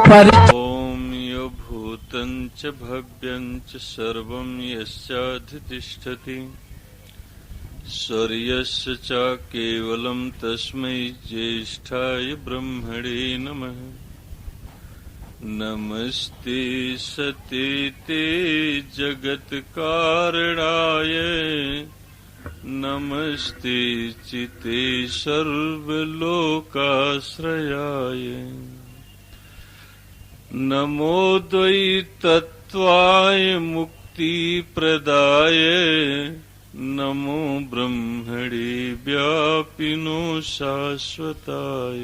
ओम यो भूतं च भव्यं च सर्वं यस्याधितिष्ठति सर्यस्य च केवलं तस्मै ज्येष्ठाय ब्रह्मणे नमः। नमस्ते सतेते जगत्कारणाय नमस्ते चिते सर्वलोकाश्रयाय नमो द्वैतत्वाय मुक्तिप्रदाय नमो ब्रह्मणे व्यापिनो शाश्वताय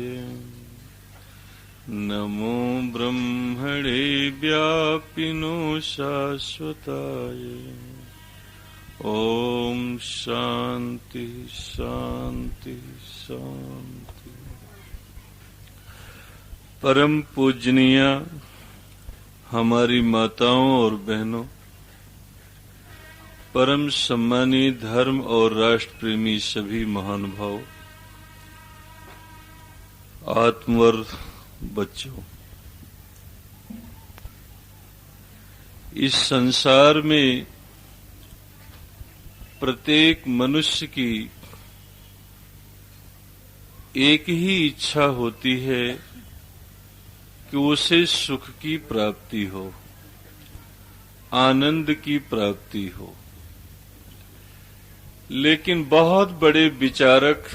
नमो ब्रह्मणे व्यापिनो शाश्वताय। ओम शांति शांति शांति। परम पूजनीय हमारी माताओं और बहनों, परम सम्मानी धर्म और राष्ट्र प्रेमी सभी महानुभाव, आत्मवर बच्चों, इस संसार में प्रत्येक मनुष्य की एक ही इच्छा होती है कि उसे सुख की प्राप्ति हो, आनंद की प्राप्ति हो। लेकिन बहुत बड़े विचारक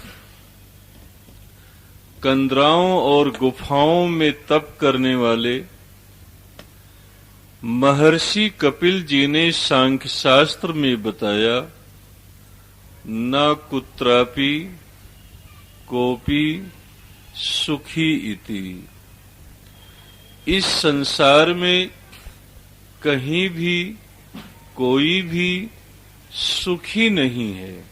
कंदराओं और गुफाओं में तप करने वाले महर्षि कपिल जी ने सांख्य शास्त्र में बताया, न कुत्रापि कोपि सुखी इति। इस संसार में कहीं भी कोई भी सुखी नहीं है।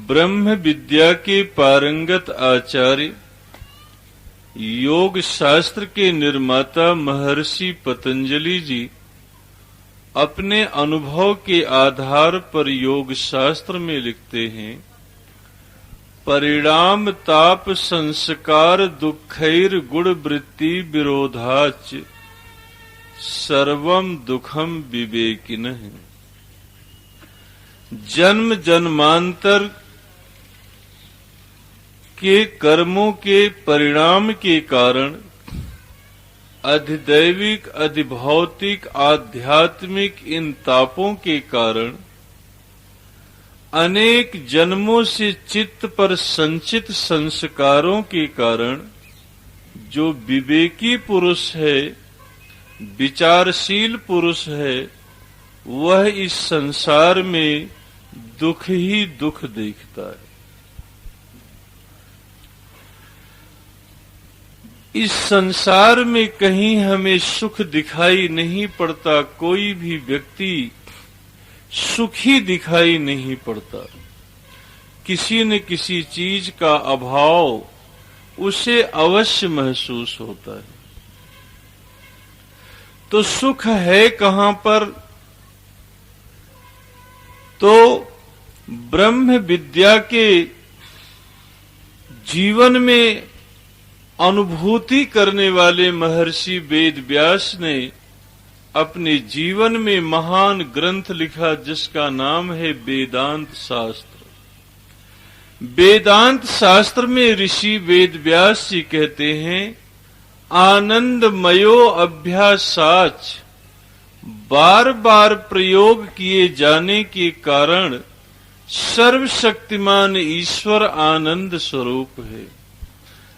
ब्रह्म विद्या के पारंगत आचार्य, योग शास्त्र के निर्माता महर्षि पतंजलि जी अपने अनुभव के आधार पर योग शास्त्र में लिखते हैं, परिणाम ताप संस्कार दुखैर गुण वृत्ति विरोधाच सर्वम दुखम विवेकिनः। जन्म जन्मांतर के कर्मों के परिणाम के कारण अधिदैविक अधिभौतिक आध्यात्मिक इन तापों के कारण अनेक जन्मों से चित्त पर संचित संस्कारों के कारण जो विवेकी पुरुष है, विचारशील पुरुष है, वह इस संसार में दुख ही दुख देखता है। इस संसार में कहीं हमें सुख दिखाई नहीं पड़ता, कोई भी व्यक्ति सुखी दिखाई नहीं पड़ता। किसी न किसी चीज का अभाव उसे अवश्य महसूस होता है। तो सुख है कहां पर? तो ब्रह्म विद्या के जीवन में अनुभूति करने वाले महर्षि वेद व्यास ने अपने जीवन में महान ग्रंथ लिखा जिसका नाम है वेदांत शास्त्र। वेदांत शास्त्र में ऋषि वेद व्यास जी कहते हैं, आनंदमयो अभ्यासाच, बार बार प्रयोग किए जाने के कारण सर्वशक्तिमान ईश्वर आनंद स्वरूप है।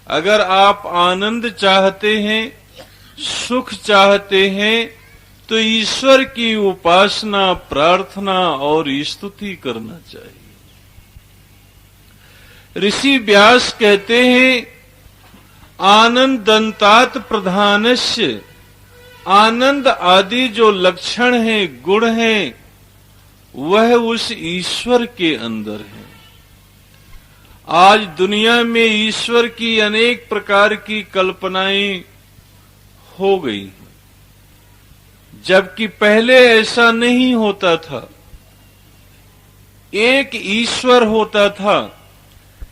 अगर आप आनंद चाहते हैं, सुख चाहते हैं, तो ईश्वर की उपासना, प्रार्थना और स्तुति करना चाहिए। ऋषि व्यास कहते हैं, आनंदंतात प्रधानस्य, आनंद आदि जो लक्षण हैं, गुण हैं, वह उस ईश्वर के अंदर है। आज दुनिया में ईश्वर की अनेक प्रकार की कल्पनाएं हो गई, जबकि पहले ऐसा नहीं होता था। एक ईश्वर होता था,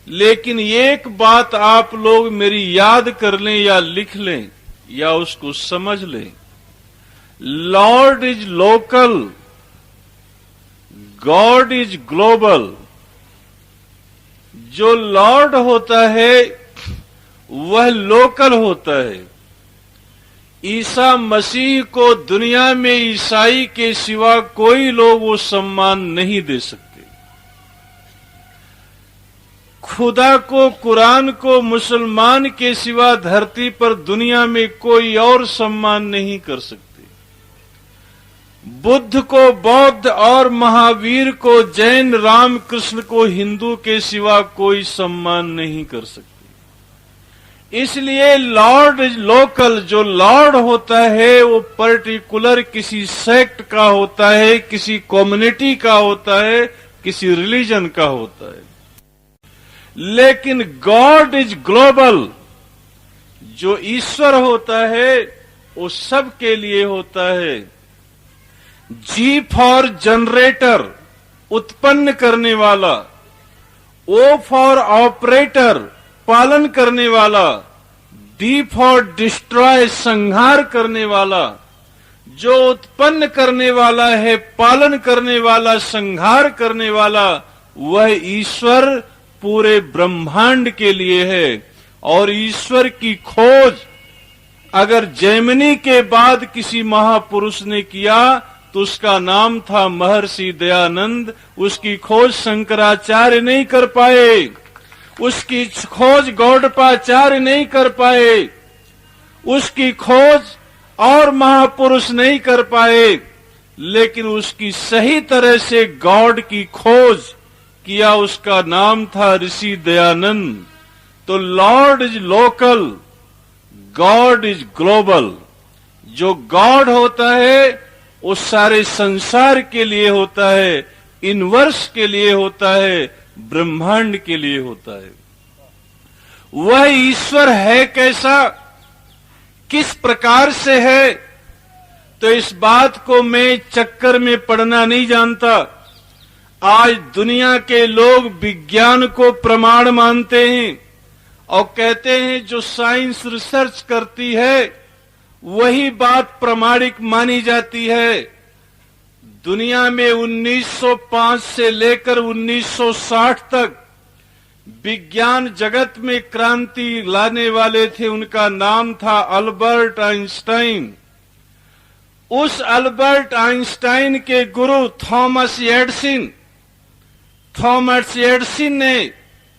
लेकिन एक बात आप लोग मेरी याद कर लें या लिख लें या उसको समझ लें, Lord is local, God is global. जो लॉर्ड होता है वह लोकल होता है। ईसा मसीह को दुनिया में ईसाई के सिवा कोई लोग वो सम्मान नहीं दे सकते। खुदा को, कुरान को मुसलमान के सिवा धरती पर दुनिया में कोई और सम्मान नहीं कर सकते। बुद्ध को, बौद्ध और महावीर को, जैन, राम कृष्ण को हिंदू के सिवा कोई सम्मान नहीं कर सकते। इसलिए लॉर्ड इज लोकल। जो लॉर्ड होता है वो पर्टिकुलर किसी सेक्ट का होता है, किसी कम्युनिटी का होता है, किसी रिलीजन का होता है। लेकिन गॉड इज ग्लोबल। जो ईश्वर होता है वो सबके लिए होता है। जी फॉर जनरेटर, उत्पन्न करने वाला। ओ फॉर ऑपरेटर, पालन करने वाला। डी फॉर डिस्ट्रॉय, संहार करने वाला। जो उत्पन्न करने वाला है, पालन करने वाला, संहार करने वाला, वह ईश्वर पूरे ब्रह्मांड के लिए है। और ईश्वर की खोज अगर जैमिनी के बाद किसी महापुरुष ने किया तो उसका नाम था महर्षि दयानंद। उसकी खोज शंकराचार्य नहीं कर पाए, उसकी खोज गौड़पाचार्य नहीं कर पाए, उसकी खोज और महापुरुष नहीं कर पाए। लेकिन उसकी सही तरह से गॉड की खोज किया, उसका नाम था ऋषि दयानंद। तो Lord is local, God is global. जो गॉड होता है वो सारे संसार के लिए होता है, यूनिवर्स के लिए होता है, ब्रह्मांड के लिए होता है। वह ईश्वर है कैसा, किस प्रकार से है, तो इस बात को मैं चक्कर में पड़ना नहीं जानता। आज दुनिया के लोग विज्ञान को प्रमाण मानते हैं और कहते हैं जो साइंस रिसर्च करती है वही बात प्रमाणिक मानी जाती है। दुनिया में 1905 से लेकर 1960 तक विज्ञान जगत में क्रांति लाने वाले थे, उनका नाम था अल्बर्ट आइंस्टाइन। उस अल्बर्ट आइंस्टाइन के गुरु थॉमस एडिसन ने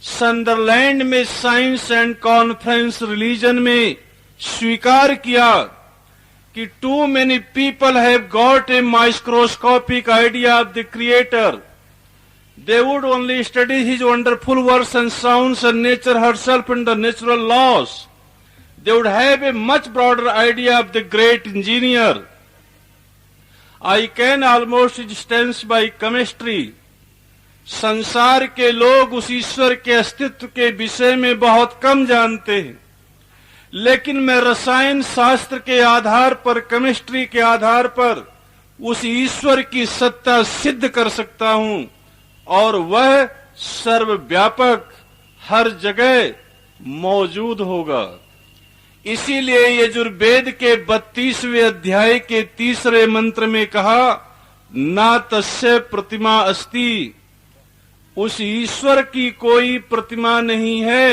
संदरलैंड में साइंस एंड कॉन्फ्रेंस रिलीजन में स्वीकार किया कि too many people have got a microscopic idea of the creator. They would only study his wonderful works and sounds and nature herself and the natural laws. They would have a much broader idea of the great engineer. I can almost distance by chemistry. संसार के लोग उस ईश्वर के अस्तित्व के विषय में बहुत कम जानते हैं, लेकिन मैं रसायन शास्त्र के आधार पर, केमिस्ट्री के आधार पर उस ईश्वर की सत्ता सिद्ध कर सकता हूं और वह सर्वव्यापक हर जगह मौजूद होगा। इसीलिए यजुर्वेद के 32वें अध्याय के 3 मंत्र में कहा, ना तस्य प्रतिमा अस्ति। उस ईश्वर की कोई प्रतिमा नहीं है।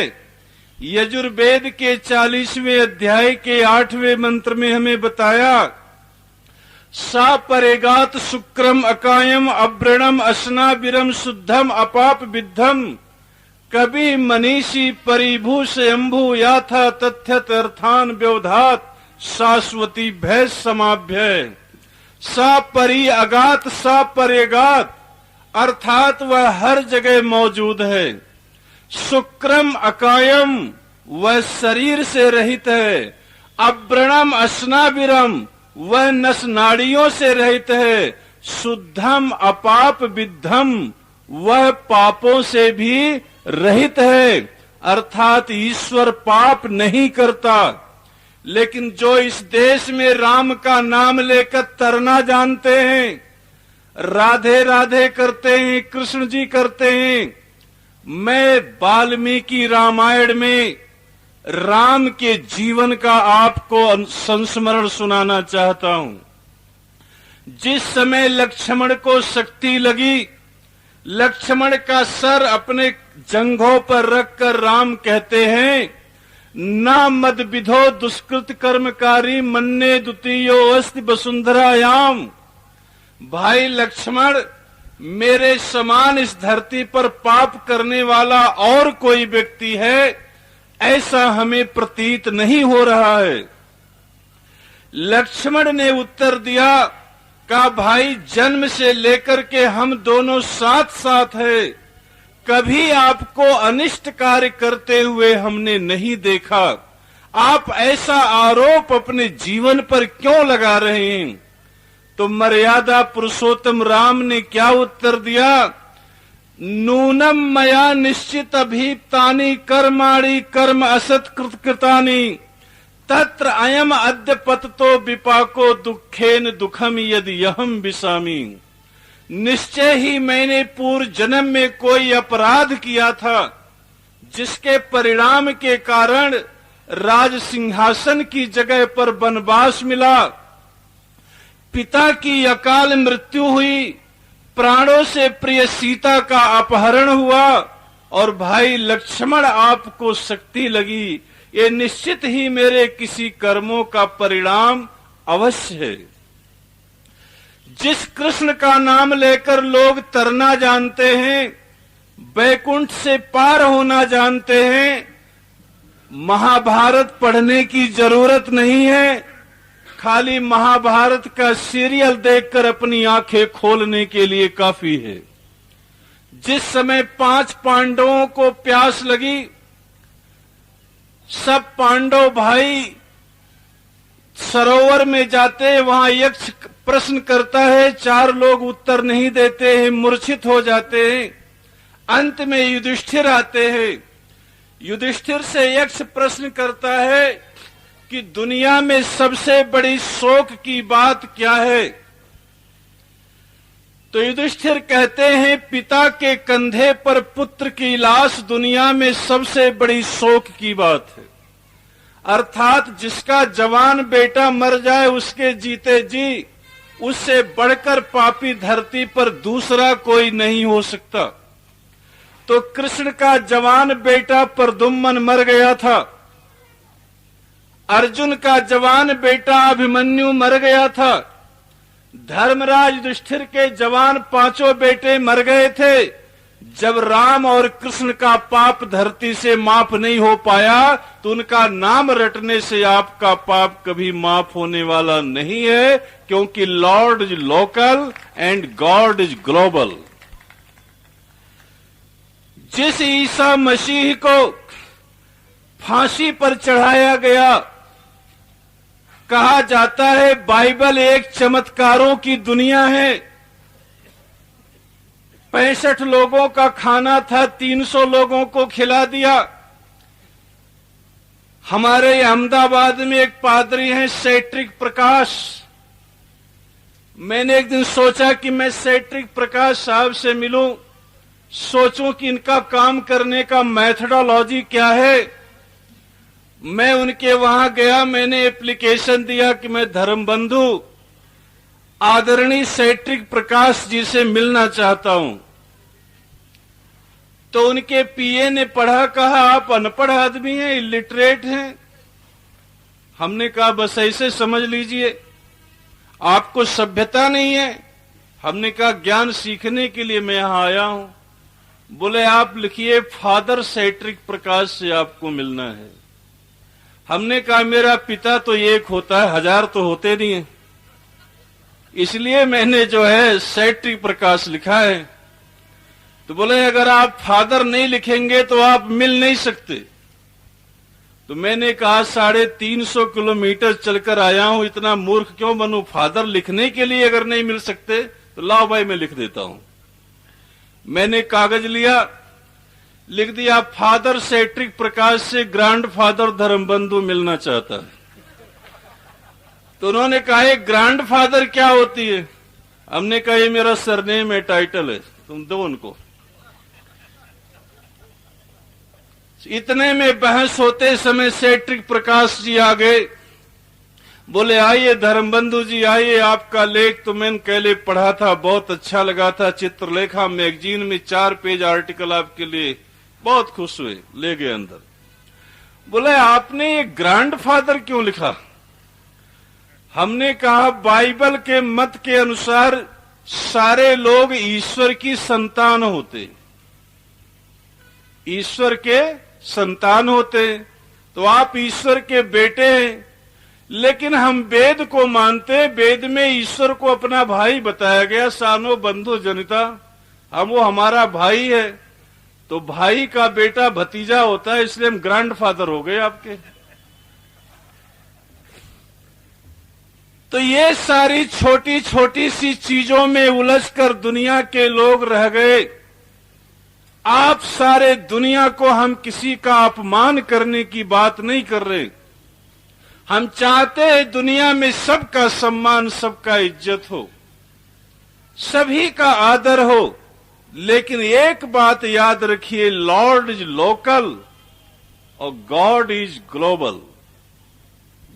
यजुर्वेद के 40वें अध्याय के 8वें मंत्र में हमें बताया, सा परेगात शुक्रम अकायम अव्रणम असनाविरम शुद्धम अपाप विद्धम कभी मनीषी परिभू से अम्भु याथा तथ्यत अर्थान व्यवधात शाश्वती भय समाभ्य। सा परि अगात, सा परेगात, अर्थात वह हर जगह मौजूद है। शुक्रम अकायम, वह शरीर से रहित है। अव्रणम असनाविरम, वह नस नाड़ियों से रहित है। शुद्धम अपाप विद्धम, वह पापों से भी रहित है, अर्थात ईश्वर पाप नहीं करता। लेकिन जो इस देश में राम का नाम लेकर तरना जानते हैं, राधे राधे करते हैं, कृष्ण जी करते हैं, मैं वाल्मीकि रामायण में राम के जीवन का आपको संस्मरण सुनाना चाहता हूं। जिस समय लक्ष्मण को शक्ति लगी, लक्ष्मण का सर अपने जंघों पर रखकर राम कहते हैं, ना मद विधो दुष्कृत कर्मकारी मन्ने द्वितीयो अस्ति वसुंधरायाम। भाई लक्ष्मण, मेरे समान इस धरती पर पाप करने वाला और कोई व्यक्ति है, ऐसा हमें प्रतीत नहीं हो रहा है। लक्ष्मण ने उत्तर दिया, कहा भाई जन्म से लेकर के हम दोनों साथ साथ हैं, कभी आपको अनिष्ट कार्य करते हुए हमने नहीं देखा। आप ऐसा आरोप अपने जीवन पर क्यों लगा रहे हैं? तो मर्यादा पुरुषोत्तम राम ने क्या उत्तर दिया? नूनम मया निश्चित अभीप्तानि कर्माणि कर्म असत कृतानि तत्र अयम अद्य पततो विपाको दुखेन दुखम यदि यहम विसामी। निश्चय ही मैंने पूर्व जन्म में कोई अपराध किया था, जिसके परिणाम के कारण राज सिंहासन की जगह पर वनवास मिला, पिता की अकाल मृत्यु हुई, प्राणों से प्रिय सीता का अपहरण हुआ और भाई लक्ष्मण आपको शक्ति लगी। ये निश्चित ही मेरे किसी कर्मों का परिणाम अवश्य है। जिस कृष्ण का नाम लेकर लोग तरना जानते हैं, वैकुंठ से पार होना जानते हैं, महाभारत पढ़ने की जरूरत नहीं है। खाली महाभारत का सीरियल देखकर अपनी आंखें खोलने के लिए काफी है। जिस समय 5 पांडवों को प्यास लगी, सब पांडव भाई सरोवर में जाते, वहां यक्ष प्रश्न करता है, 4 लोग उत्तर नहीं देते हैं, मूर्छित हो जाते हैं। अंत में युधिष्ठिर आते हैं। युधिष्ठिर से यक्ष प्रश्न करता है कि दुनिया में सबसे बड़ी शोक की बात क्या है? तो युधिष्ठिर कहते हैं, पिता के कंधे पर पुत्र की लाश दुनिया में सबसे बड़ी शोक की बात है। अर्थात जिसका जवान बेटा मर जाए उसके जीते जी, उससे बढ़कर पापी धरती पर दूसरा कोई नहीं हो सकता। तो कृष्ण का जवान बेटा प्रद्युम्न मर गया था, अर्जुन का जवान बेटा अभिमन्यु मर गया था, धर्मराज युधिष्ठिर के जवान 5 बेटे मर गए थे। जब राम और कृष्ण का पाप धरती से माफ नहीं हो पाया, तो उनका नाम रटने से आपका पाप कभी माफ होने वाला नहीं है, क्योंकि Lord is local and God is global. जिस ईसा मसीह को फांसी पर चढ़ाया गया, कहा जाता है बाइबल एक चमत्कारों की दुनिया है। 65 लोगों का खाना था, 300 लोगों को खिला दिया। हमारे अहमदाबाद में एक पादरी हैं सेट्रिक प्रकाश। मैंने एक दिन सोचा कि मैं सेट्रिक प्रकाश साहब से मिलूं, सोचूं कि इनका काम करने का मेथोडोलॉजी क्या है। मैं उनके वहां गया, मैंने एप्लीकेशन दिया कि मैं धर्मबंधु आदरणीय सेट्रिक प्रकाश जी से मिलना चाहता हूं। तो उनके पीए ने पढ़ा, कहा आप अनपढ़ आदमी हैं, इलिटरेट हैं। हमने कहा बस ऐसे समझ लीजिए, आपको सभ्यता नहीं है। हमने कहा ज्ञान सीखने के लिए मैं यहां आया हूं। बोले आप लिखिए, फादर सेट्रिक प्रकाश से आपको मिलना है। हमने कहा मेरा पिता तो एक होता है, 1000 तो होते नहीं है, इसलिए मैंने जो है सेट्रिक प्रकाश लिखा है। तो बोले अगर आप फादर नहीं लिखेंगे तो आप मिल नहीं सकते। तो मैंने कहा 350 किलोमीटर चलकर आया हूं, इतना मूर्ख क्यों बनूं? फादर लिखने के लिए अगर नहीं मिल सकते तो लाओ भाई मैं लिख देता हूं। मैंने कागज लिया, लिख दिया फादर सेट्रिक प्रकाश से ग्रैंड फादर धर्मबंधु मिलना चाहता है। तो उन्होंने कहा ग्रैंड फादर क्या होती है? हमने कहा ये मेरा सरनेम है, टाइटल है, तुम दो उनको। इतने में बहस होते समय सेट्रिक प्रकाश जी आ गए। बोले आइए धर्मबंधु जी आइए, आपका लेख तो मैंने पहले पढ़ा था, बहुत अच्छा लगा था। चित्रलेखा मैगजीन में 4 पेज आर्टिकल आपके लिए, बहुत खुश हुए, ले गए अंदर। बोले आपने ये ग्रैंडफादर क्यों लिखा? हमने कहा बाइबल के मत के अनुसार सारे लोग ईश्वर की संतान होते, ईश्वर के संतान होते, तो आप ईश्वर के बेटे हैं। लेकिन हम वेद को मानते, वेद में ईश्वर को अपना भाई बताया गया, सानो बंधु जनिता, हम वो हमारा भाई है, तो भाई का बेटा भतीजा होता है, इसलिए हम ग्रैंडफादर हो गए आपके। तो ये सारी छोटी छोटी सी चीजों में उलझकर दुनिया के लोग रह गए। आप सारे दुनिया को हम किसी का अपमान करने की बात नहीं कर रहे, हम चाहते हैं दुनिया में सबका सम्मान, सबका इज्जत हो, सभी का आदर हो। लेकिन एक बात याद रखिए, लॉर्ड इज लोकल और गॉड इज ग्लोबल।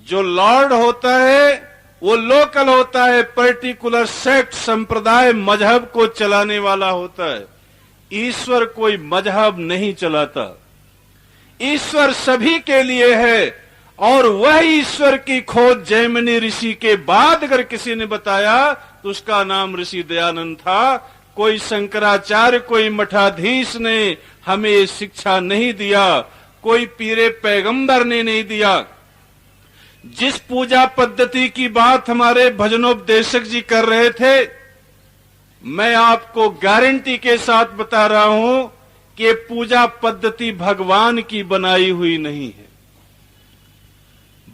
जो लॉर्ड होता है वो लोकल होता है, पर्टिकुलर सेक्ट, संप्रदाय, मजहब को चलाने वाला होता है। ईश्वर कोई मजहब नहीं चलाता, ईश्वर सभी के लिए है। और वह ईश्वर की खोज जैमिनी ऋषि के बाद अगर किसी ने बताया तो उसका नाम ऋषि दयानंद था। कोई शंकराचार्य, कोई मठाधीश ने हमें ये शिक्षा नहीं दिया, कोई पीरे पैगंबर ने नहीं दिया। जिस पूजा पद्धति की बात हमारे भजनोपदेशक जी कर रहे थे, मैं आपको गारंटी के साथ बता रहा हूं कि पूजा पद्धति भगवान की बनाई हुई नहीं है।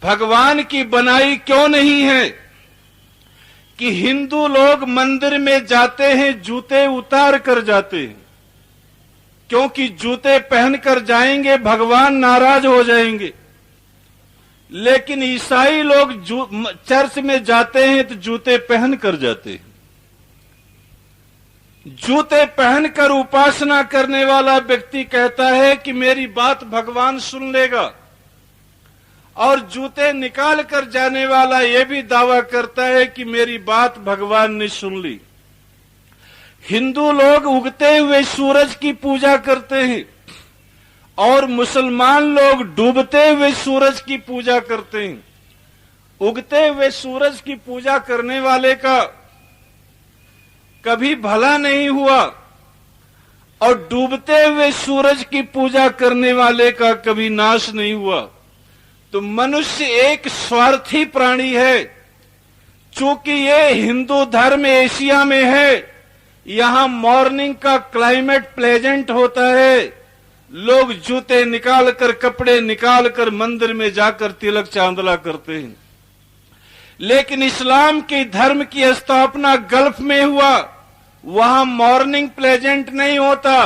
भगवान की बनाई क्यों नहीं है कि हिंदू लोग मंदिर में जाते हैं, जूते उतार कर जाते हैं, क्योंकि जूते पहनकर जाएंगे भगवान नाराज हो जाएंगे। लेकिन ईसाई लोग चर्च में जाते हैं तो जूते पहन कर जाते हैं। जूते पहनकर उपासना करने वाला व्यक्ति कहता है कि मेरी बात भगवान सुन लेगा, और जूते निकाल कर जाने वाला यह भी दावा करता है कि मेरी बात भगवान ने सुन ली। हिंदू लोग उगते हुए सूरज की पूजा करते हैं और मुसलमान लोग डूबते हुए सूरज की पूजा करते हैं। उगते हुए सूरज की पूजा करने वाले का कभी भला नहीं हुआ और डूबते हुए सूरज की पूजा करने वाले का कभी नाश नहीं हुआ। तो मनुष्य एक स्वार्थी प्राणी है। चूंकि ये हिंदू धर्म एशिया में है, यहां मॉर्निंग का क्लाइमेट प्लेजेंट होता है, लोग जूते निकालकर, कपड़े निकालकर मंदिर में जाकर तिलक चांदला करते हैं। लेकिन इस्लाम के धर्म की स्थापना गल्फ में हुआ, वहां मॉर्निंग प्लेजेंट नहीं होता,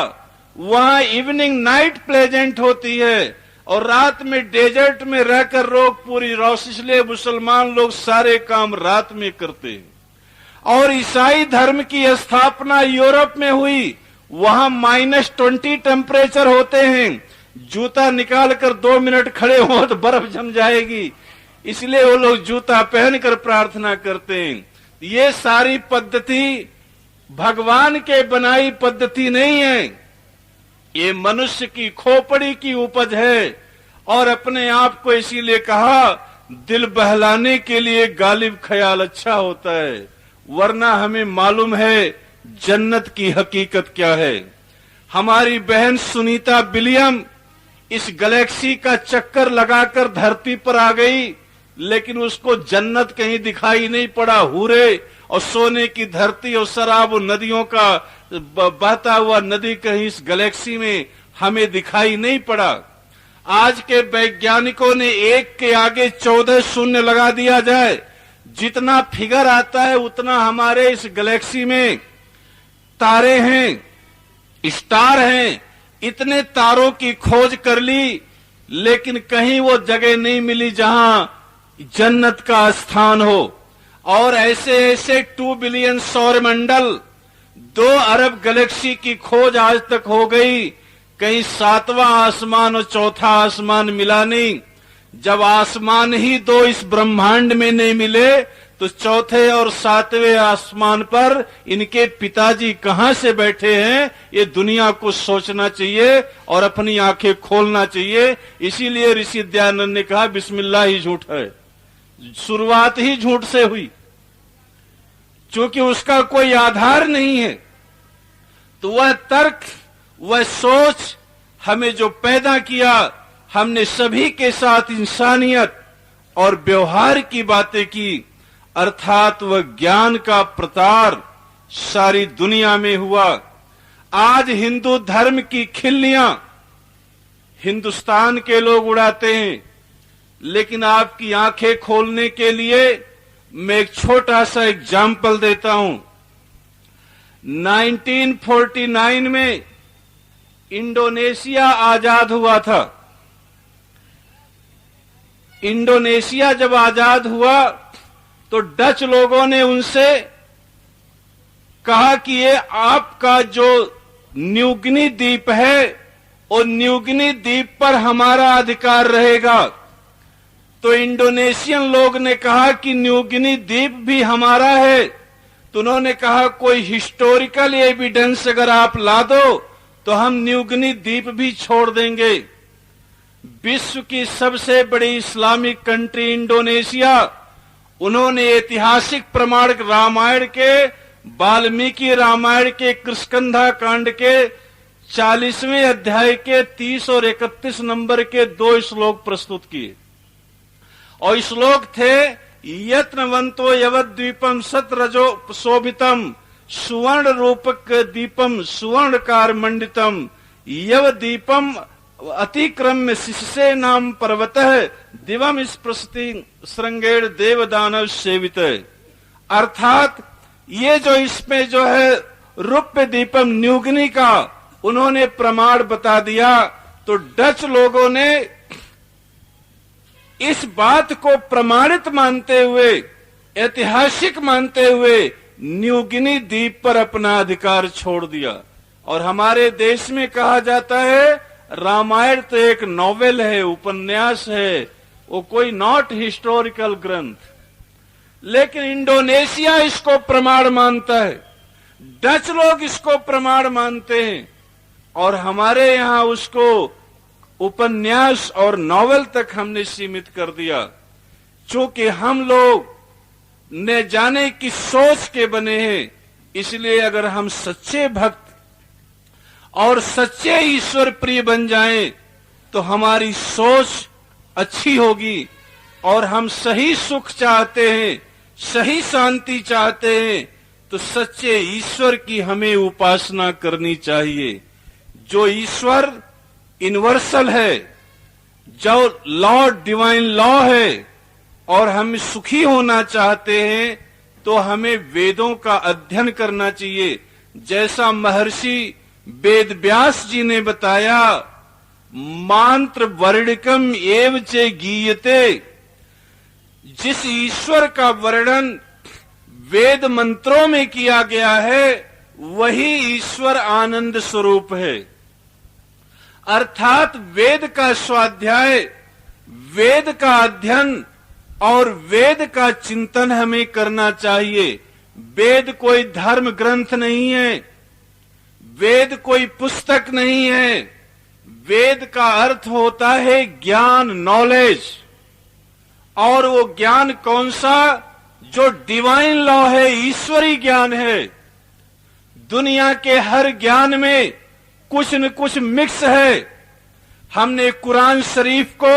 वहां इवनिंग नाइट प्लेजेंट होती है। और रात में डेजर्ट में रहकर लोग पूरी रोशनी, इसलिए मुसलमान लोग सारे काम रात में करते हैं। और ईसाई धर्म की स्थापना यूरोप में हुई, वहां -20 टेम्परेचर होते हैं। जूता निकालकर 2 मिनट खड़े हो तो बर्फ जम जाएगी, इसलिए वो लोग जूता पहनकर प्रार्थना करते हैं। ये सारी पद्धति भगवान के बनाई पद्धति नहीं है, ये मनुष्य की खोपड़ी की उपज है। और अपने आप को इसीलिए कहा, दिल बहलाने के लिए गालिब ख्याल अच्छा होता है, वरना हमें मालूम है जन्नत की हकीकत क्या है। हमारी बहन सुनीता विलियम इस गैलेक्सी का चक्कर लगाकर धरती पर आ गई, लेकिन उसको जन्नत कहीं दिखाई नहीं पड़ा। हूरे और सोने की धरती और शराब नदियों का बहता हुआ नदी कहीं इस गैलेक्सी में हमें दिखाई नहीं पड़ा। आज के वैज्ञानिकों ने 1 के आगे 14 शून्य लगा दिया जाए, जितना फिगर आता है उतना हमारे इस गैलेक्सी में तारे हैं, स्टार हैं। इतने तारों की खोज कर ली, लेकिन कहीं वो जगह नहीं मिली जहां जन्नत का स्थान हो। और ऐसे ऐसे 2 बिलियन सौर मंडल, 2 अरब गैलेक्सी की खोज आज तक हो गई। कहीं सातवां आसमान और चौथा आसमान मिला नहीं। जब आसमान ही दो इस ब्रह्मांड में नहीं मिले तो चौथे और सातवें आसमान पर इनके पिताजी कहां से बैठे हैं, ये दुनिया को सोचना चाहिए और अपनी आंखें खोलना चाहिए। इसीलिए ऋषि दयानंद ने कहा बिस्मिल्लाह ही झूठ है, शुरुआत ही झूठ से हुई, क्योंकि उसका कोई आधार नहीं है। तो वह तर्क, वह सोच हमें जो पैदा किया, हमने सभी के साथ इंसानियत और व्यवहार की बातें की, अर्थात वह ज्ञान का प्रचार सारी दुनिया में हुआ। आज हिंदू धर्म की खिल्लियां हिंदुस्तान के लोग उड़ाते हैं, लेकिन आपकी आंखें खोलने के लिए मैं एक छोटा सा एग्जाम्पल देता हूं। 1949 में इंडोनेशिया आजाद हुआ था। इंडोनेशिया जब आजाद हुआ तो डच लोगों ने उनसे कहा कि ये आपका जो न्यूगिनी द्वीप है, वो न्यूगिनी द्वीप पर हमारा अधिकार रहेगा। तो इंडोनेशियन लोग ने कहा कि न्यूगिनी द्वीप भी हमारा है। तो उन्होंने कहा कोई हिस्टोरिकल एविडेंस अगर आप ला दो तो हम न्यूगिनी द्वीप भी छोड़ देंगे। विश्व की सबसे बड़ी इस्लामिक कंट्री इंडोनेशिया, उन्होंने ऐतिहासिक प्रमाण रामायण के, वाल्मीकि रामायण के कृष्णकंधा कांड के 40वें अध्याय के 30 और 31 नंबर के 2 श्लोक प्रस्तुत किए। और श्लोक थे यत्नवंतो यवद्वीपम सत्रजो शोभितम सुवर्ण रूपक दीपम सुवर्णकार मंडितम यव दीपम अतिक्रम्य शिष्य नाम पर्वतः दिवम स्पृशति श्रृंगेर देव दानव सेवित। अर्थात ये जो इसमें जो है रूप्य दीपम न्यूगिनी का उन्होंने प्रमाण बता दिया। तो डच लोगों ने इस बात को प्रमाणित मानते हुए, ऐतिहासिक मानते हुए न्यूगिनी द्वीप पर अपना अधिकार छोड़ दिया। और हमारे देश में कहा जाता है रामायण तो एक नॉवेल है, उपन्यास है, वो कोई नॉट हिस्टोरिकल ग्रंथ। लेकिन इंडोनेशिया इसको प्रमाण मानता है, डच लोग इसको प्रमाण मानते हैं, और हमारे यहां उसको उपन्यास और नॉवेल तक हमने सीमित कर दिया। चूंकि हम लोग न जाने की सोच के बने हैं, इसलिए अगर हम सच्चे भक्त और सच्चे ईश्वर प्रिय बन जाएं तो हमारी सोच अच्छी होगी और हम सही सुख चाहते हैं, सही शांति चाहते हैं, तो सच्चे ईश्वर की हमें उपासना करनी चाहिए। जो ईश्वर यूनिवर्सल है, जो लॉ डिवाइन लॉ है, और हम सुखी होना चाहते हैं तो हमें वेदों का अध्ययन करना चाहिए। जैसा महर्षि वेद व्यास जी ने बताया, मंत्र वर्णिकम एव च गीयते, जिस ईश्वर का वर्णन वेद मंत्रों में किया गया है वही ईश्वर आनंद स्वरूप है। अर्थात वेद का स्वाध्याय, वेद का अध्ययन और वेद का चिंतन हमें करना चाहिए। वेद कोई धर्म ग्रंथ नहीं है, वेद कोई पुस्तक नहीं है। वेद का अर्थ होता है ज्ञान, नॉलेज। और वो ज्ञान कौन सा? जो डिवाइन लॉ है, ईश्वरी ज्ञान है। दुनिया के हर ज्ञान में कुछ न कुछ मिक्स है। हमने कुरान शरीफ को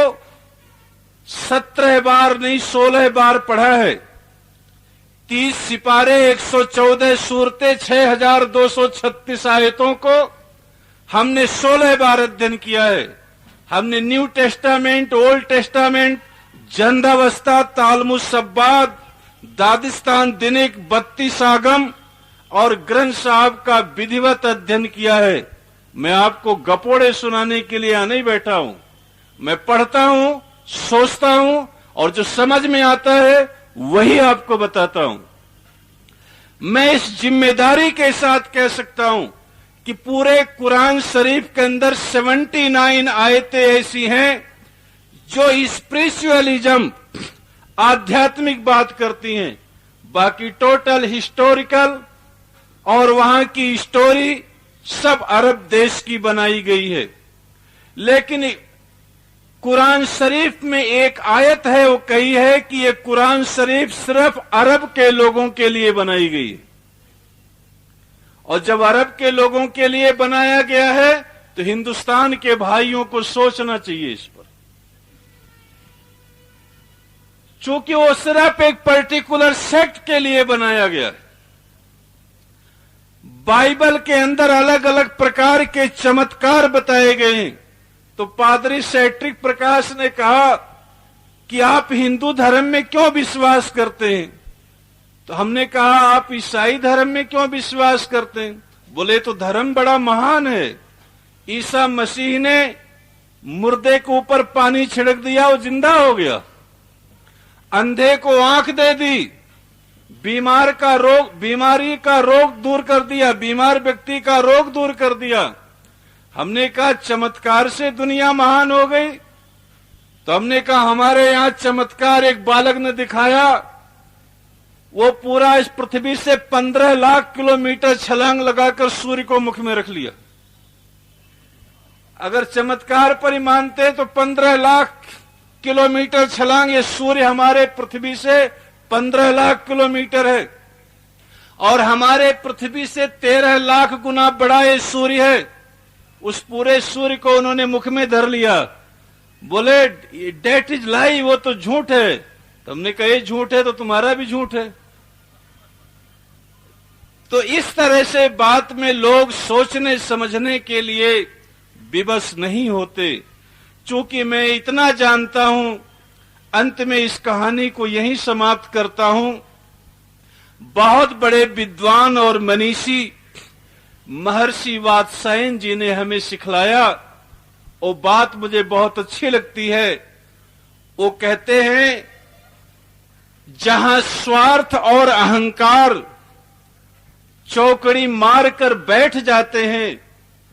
17 बार नहीं 16 बार पढ़ा है। 30 सिपारे, 114 सूरतें, 6236 आयतों को हमने 16 बार अध्ययन किया है। हमने न्यू टेस्टामेंट, ओल्ड टेस्टामेंट, जंदावस्था, तालमुद सब्बात, दादिस्तान दिनिक, 32 आगम और ग्रंथ साहब का विधिवत अध्ययन किया है। मैं आपको गपोड़े सुनाने के लिए नहीं बैठा हूं। मैं पढ़ता हूं, सोचता हूं और जो समझ में आता है वही आपको बताता हूं। मैं इस जिम्मेदारी के साथ कह सकता हूं कि पूरे कुरान शरीफ के अंदर 79 आयतें ऐसी हैं जो स्पिरिचुअलिज्म, आध्यात्मिक बात करती हैं। बाकी टोटल हिस्टोरिकल और वहां की स्टोरी सब अरब देश की बनाई गई है। लेकिन कुरान शरीफ में एक आयत है, वो कही है कि ये कुरान शरीफ सिर्फ अरब के लोगों के लिए बनाई गई है। और जब अरब के लोगों के लिए बनाया गया है तो हिंदुस्तान के भाइयों को सोचना चाहिए इस पर, चूंकि वो सिर्फ एक पर्टिकुलर सेक्ट के लिए बनाया गया है। बाइबल के अंदर अलग अलग प्रकार के चमत्कार बताए गए हैं। तो पादरी सैट्रिक प्रकाश ने कहा कि आप हिंदू धर्म में क्यों विश्वास करते हैं? तो हमने कहा आप ईसाई धर्म में क्यों विश्वास करते हैं? बोले तो धर्म बड़ा महान है। ईसा मसीह ने मुर्दे के ऊपर पानी छिड़क दिया, वो जिंदा हो गया। अंधे को आंख दे दी, बीमारी का रोग दूर कर दिया, बीमार व्यक्ति का रोग दूर कर दिया। हमने कहा चमत्कार से दुनिया महान हो गई। तो हमने कहा हमारे यहां चमत्कार एक बालक ने दिखाया, वो पूरा इस पृथ्वी से 15 लाख किलोमीटर छलांग लगाकर सूर्य को मुख में रख लिया। अगर चमत्कार पर ही मानते तो 15 लाख किलोमीटर छलांग, ये सूर्य हमारे पृथ्वी से 15 लाख किलोमीटर है और हमारे पृथ्वी से 13 लाख गुना बड़ा ये सूर्य है। उस पूरे सूर्य को उन्होंने मुख में धर लिया। बोले डेट इज लाई, वो तो झूठ है। तो हमने कहा ये झूठ है तो तुम्हारा भी झूठ है। तो इस तरह से बात में लोग सोचने समझने के लिए विवश नहीं होते। चूंकि मैं इतना जानता हूं, अंत में इस कहानी को यहीं समाप्त करता हूं। बहुत बड़े विद्वान और मनीषी महर्षि वात्सायन जी ने हमें सिखलाया, वो बात मुझे बहुत अच्छी लगती है। वो कहते हैं जहां स्वार्थ और अहंकार चौकड़ी मारकर बैठ जाते हैं,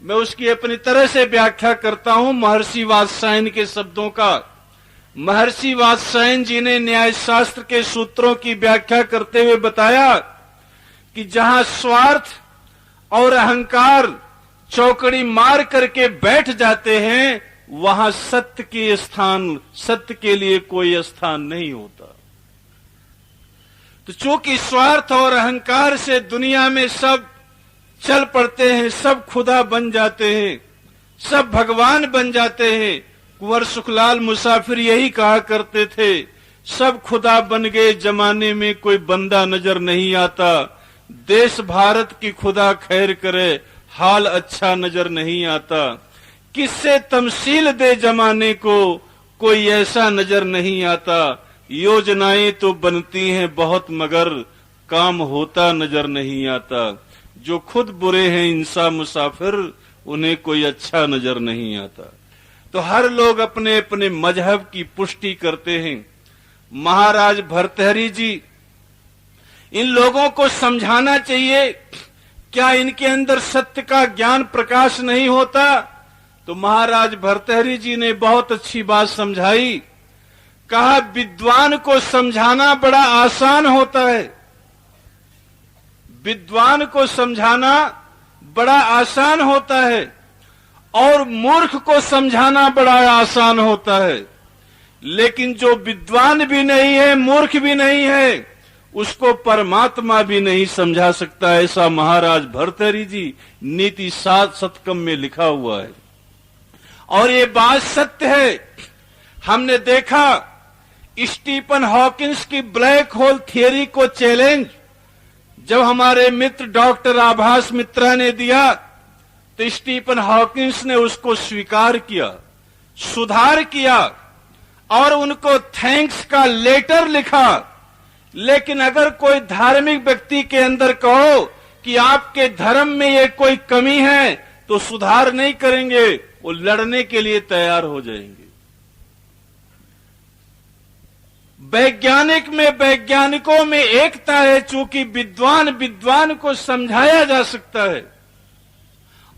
मैं उसकी अपनी तरह से व्याख्या करता हूं महर्षि वात्सायन के शब्दों का। महर्षि वात्सायन जी ने न्याय शास्त्र के सूत्रों की व्याख्या करते हुए बताया कि जहां स्वार्थ और अहंकार चौकड़ी मार करके बैठ जाते हैं, वहां सत्य के लिए कोई स्थान नहीं होता। तो चूंकि स्वार्थ और अहंकार से दुनिया में सब चल पड़ते हैं, सब खुदा बन जाते हैं, सब भगवान बन जाते हैं। कुंवर सुखलाल मुसाफिर यही कहा करते थे, सब खुदा बन गए जमाने में कोई बंदा नजर नहीं आता। देश भारत की खुदा खैर करे, हाल अच्छा नजर नहीं आता। किससे तमसील दे जमाने को, कोई ऐसा नजर नहीं आता। योजनाएं तो बनती हैं बहुत मगर काम होता नजर नहीं आता। जो खुद बुरे हैं इंसान मुसाफिर, उन्हें कोई अच्छा नजर नहीं आता। तो हर लोग अपने अपने मजहब की पुष्टि करते हैं। महाराज भर्तृहरि जी, इन लोगों को समझाना चाहिए, क्या इनके अंदर सत्य का ज्ञान प्रकाश नहीं होता? तो महाराज भर्तृहरि जी ने बहुत अच्छी बात समझाई। कहा विद्वान को समझाना बड़ा आसान होता है, विद्वान को समझाना बड़ा आसान होता है और मूर्ख को समझाना बड़ा आसान होता है। लेकिन जो विद्वान भी नहीं है, मूर्ख भी नहीं है, उसको परमात्मा भी नहीं समझा सकता। ऐसा महाराज भर्तृहरि जी नीति 7 शतकम में लिखा हुआ है और ये बात सत्य है। हमने देखा स्टीफन हॉकिंस की ब्लैक होल थियरी को चैलेंज जब हमारे मित्र डॉक्टर आभास मित्रा ने दिया, तो स्टीफन हॉकिंस ने उसको स्वीकार किया, सुधार किया और उनको थैंक्स का लेटर लिखा। लेकिन अगर कोई धार्मिक व्यक्ति के अंदर कहो कि आपके धर्म में ये कोई कमी है, तो सुधार नहीं करेंगे, वो लड़ने के लिए तैयार हो जाएंगे। वैज्ञानिकों में एकता है, चूंकि विद्वान को समझाया जा सकता है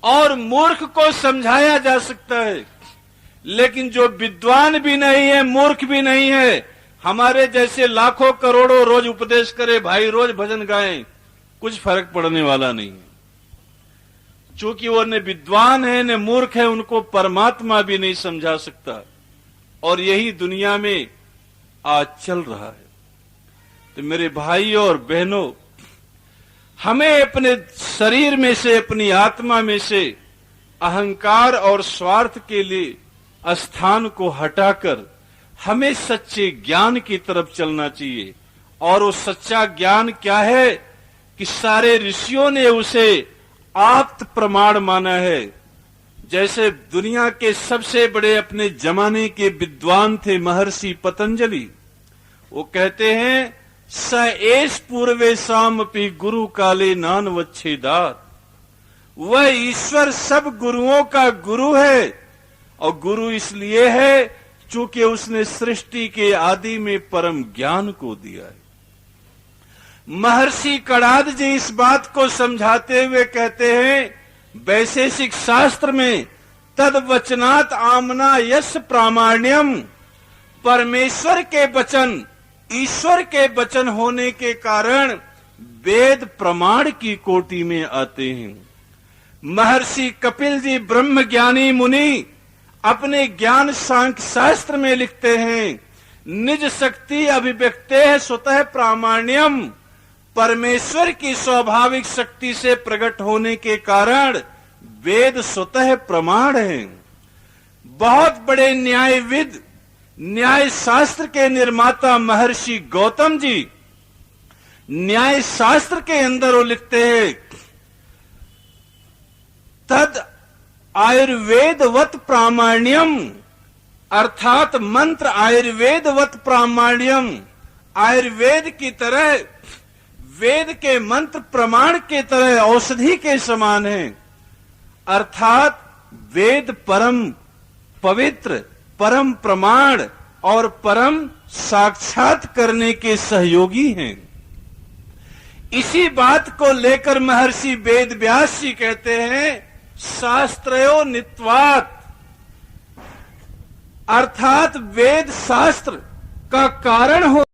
और मूर्ख को समझाया जा सकता है, लेकिन जो विद्वान भी नहीं है, मूर्ख भी नहीं है, हमारे जैसे लाखों करोड़ों रोज उपदेश करे, भाई रोज भजन गाएं, कुछ फर्क पड़ने वाला नहीं है। चूंकि वो न विद्वान है न मूर्ख है, उनको परमात्मा भी नहीं समझा सकता। और यही दुनिया में आज चल रहा है। तो मेरे भाइयों और बहनों, हमें अपने शरीर में से, अपनी आत्मा में से अहंकार और स्वार्थ के लिए स्थान को हटाकर हमें सच्चे ज्ञान की तरफ चलना चाहिए। और वो सच्चा ज्ञान क्या है कि सारे ऋषियों ने उसे आप्त प्रमाण माना है। जैसे दुनिया के सबसे बड़े अपने जमाने के विद्वान थे महर्षि पतंजलि, वो कहते हैं स एष पूर्वे सामपि गुरु काले नान वच्छेदात। वह ईश्वर सब गुरुओं का गुरु है, और गुरु इसलिए है चूंकि उसने सृष्टि के आदि में परम ज्ञान को दिया है। महर्षि कणाद जी इस बात को समझाते हुए कहते हैं, वैशेषिक शास्त्र में तद वचनात् आमना यश प्रामाण्यम, परमेश्वर के वचन ईश्वर के वचन होने के कारण वेद प्रमाण की कोटि में आते हैं। महर्षि कपिल जी ब्रह्म ज्ञानी मुनि अपने ज्ञान सांख्य शास्त्र में लिखते हैं, निज शक्ति अभिव्यक्ते स्वतः प्रामाण्यम, परमेश्वर की स्वाभाविक शक्ति से प्रकट होने के कारण वेद स्वतः प्रमाण है। बहुत बड़े न्यायविद, न्याय शास्त्र के निर्माता महर्षि गौतम जी न्याय शास्त्र के अंदर वो लिखते हैं, तद आयुर्वेदवत प्रामाण्यम, अर्थात मंत्र आयुर्वेदवत प्रामाण्यम, आयुर्वेद की तरह वेद के मंत्र प्रमाण के तरह औषधि के समान है। अर्थात वेद परम पवित्र, परम प्रमाण और परम साक्षात करने के सहयोगी हैं। इसी बात को लेकर महर्षि वेद व्यास जी कहते हैं, शास्त्रयो नित्वात्, अर्थात वेद शास्त्र का कारण हो